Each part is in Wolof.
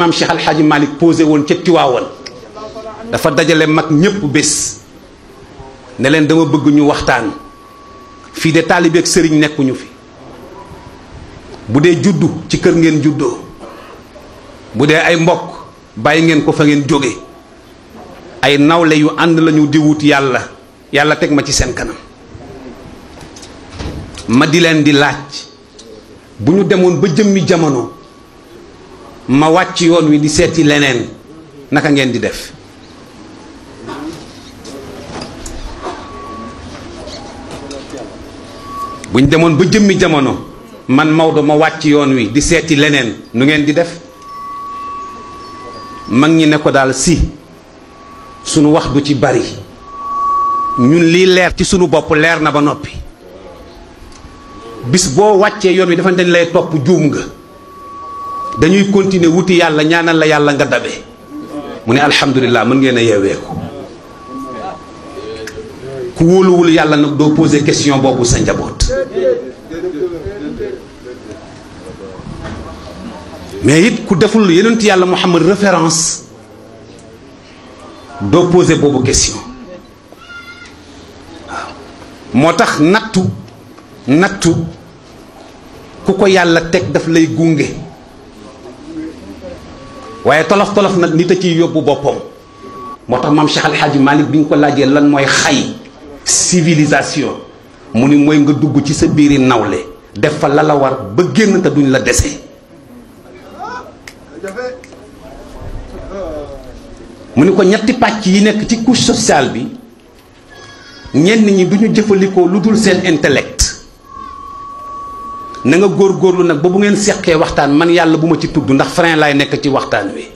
maam Cheikh Alhaaji Malick posé woon ca Tiwaawan dafa dajale mag ñépp bés ne leen dama bëgg ñu waxtaan fii de taalibe ak sëriñ nekkuñu fi bu dee juddu ci kër ngeen juddoo bu dee ay mbokk bàyyi ngeen ko fa ngeen jóge ay nawle yu ànd lañu di wut yàlla yàlla teg ma ci seen kanam ma di leen di laaj bu ñu demoon ba jëmmi jamono ma wàcc yoon wi di seeti leneen naka ngeen di def bu ñu demoon ba jëmmi jamono man Maodo ma wàcc yoon wi di seeti leneen nu ngeen di def mag ñi ne ko daal si sunu wax du ci bari ñun lii leer ci sunu bopp leer na ba noppi bis boo wàccee yoon wi dafa dañ lay topp juum nga dañuy continuer wuti yàlla ñaanal la yàlla nga dabe mu ne alhamdulilah mën ngeen a yeeweeku ku wóoluwul yàlla nag doo poser question boobu sa njaboot mais it ku deful yonent yàlla Muhammad référence doo poser boobu question waaw moo tax nattu ku ko yàlla teg daf lay gunge waaye tolof tolof nag nit a ciy yóbbu boppam moo tax maam Cheikh Alhaaji Malick bi ñu ko laajee lan mooy xay civilisation mu ni mooy nga dugg ci sa biiri nawle def fa la la war ba génn te duñ la dese mu ni ko ñetti pàcc yi nekk ci couche sociale bi ñenn ñi duñu jëfandikoo lu dul seen intellect na nga góorgóorlu nag ba bu ngeen seqee waxtaan man yàlla bu ma ci tudd ndax frein laay nekk ci waxtaan wi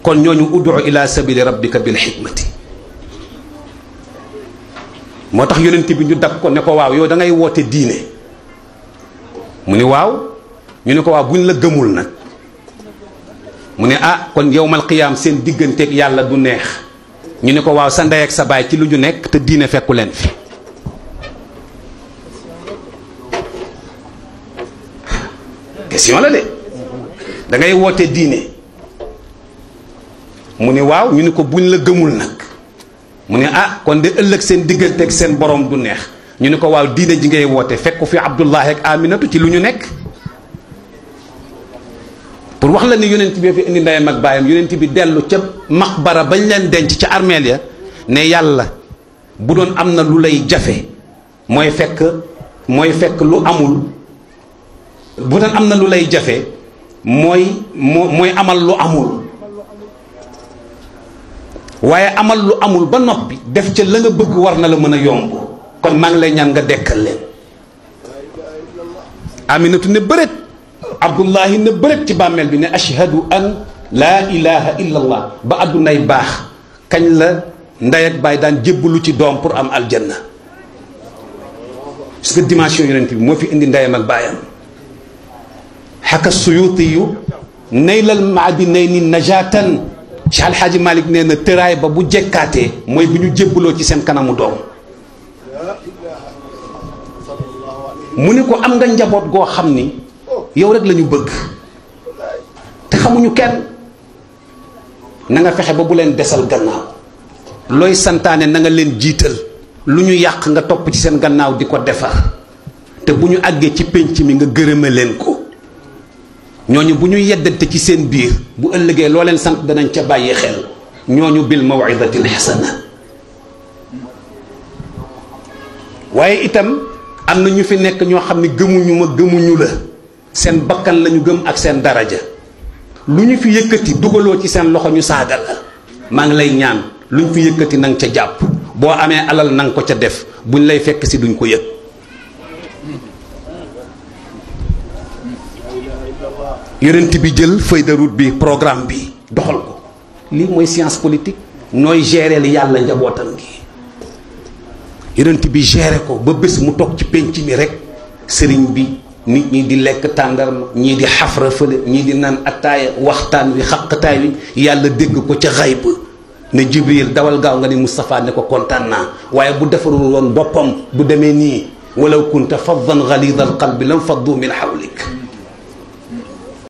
kon ñooñu ud'u ila sabili rabbika bil hikmati moo tax yonent bi ñu dab ko ne ko waaw yow da ngay woote diine mu ni waaw ñu ne ko waaw buñ la gëmul nag mu ne ah kon yawmal qiyaam seen digganteeg yàlla du neex ñu ne ko waaw sa ndey ak sa baay ci lu ñu nekk te diine fekku leen fi question la de da ngay woote diine mu ne waaw ñu ne ko buñ la gëmul nag mu ne ah kon de ëllëg seen diggante ak seen borom du neex ñu ne ko waaw diine ji ngay woote fekku fi Abdullahi ak Aminatu ci lu ñu nekk pour wax la ni yonent bi fi indi ndeyam ak baayam yonent bi dellu ca maqbara bañ leen denc ca armeel ya ne yàlla bu doon am na lu lay jafe mooy fekk lu amul bu doon am na lu lay jafe mooy amal lu amul waaye amal lu amul ba noppi def ca la nga bëgg war na la mën a yomb kon maa ngi lay ñaan nga dekkal leen Aminatu ne bëreet Abdullahi ne bëreet ci bàmmeel bi ne ashhadu an laa ilaha illa allah ba addunay baax kañ la ndey ak baay daan jébbalu ci doom pour am aljanna parce que dimension yonent bi moo fi indi ndeyam ak baayam xaka suyutiyu naylal maadinayni najatan Cheikh Alhaaji Malick nee na tëraay ba bu jekkaatee mooy bu ñu jébbaloo ci seen kanamu doom mu ne ko am nga njaboot goo xam ni yow rek la ñu bëgg te xamuñu kenn na nga fexe ba bu leen desal gannaaw looy santaane na nga leen jiital lu ñu yàq nga topp ci seen gannaaw di ko defar te bu ñu àggee ci pénc mi nga gërëme leen ko ñooñu bu ñu yeddante ci seen biir bu ëllëgee loo leen sant danañ ca bàyyi xel ñooñu bil mawidatil xasana waaye itam am na ñu fi nekk ñoo xam ne gëmuñu la seen bakkan lañu gëm ak seen daraja lu ñu fi yëkkati dugaloo ci seen loxo ñu saaga la maa ngi lay ñaan lu ñu fi yëkkati na nga ca jàpp boo amee alal na nga ko ca def buñ lay fekk si duñ ko yëg yonent bi jël feuille de route bi programme bi doxal ko lii mooy science politique nooy gérer li yàlla njabootam gi yonent bi gérer ko ba bés mu toog ci penc mi rek sëriñ bi nit ñi di lekk tàndarma ñii di xafra fële ñii di naan attaaya waxtaan wi xaqtaay wi yàlla dégg ko ca xayb ne Jibril dawal gaaw nga ni Moustapha ne ko kontaan naa waaye bu defarul woon boppam du demee nii walaw kunta faddan galida al qalbi lam faddu min hawlik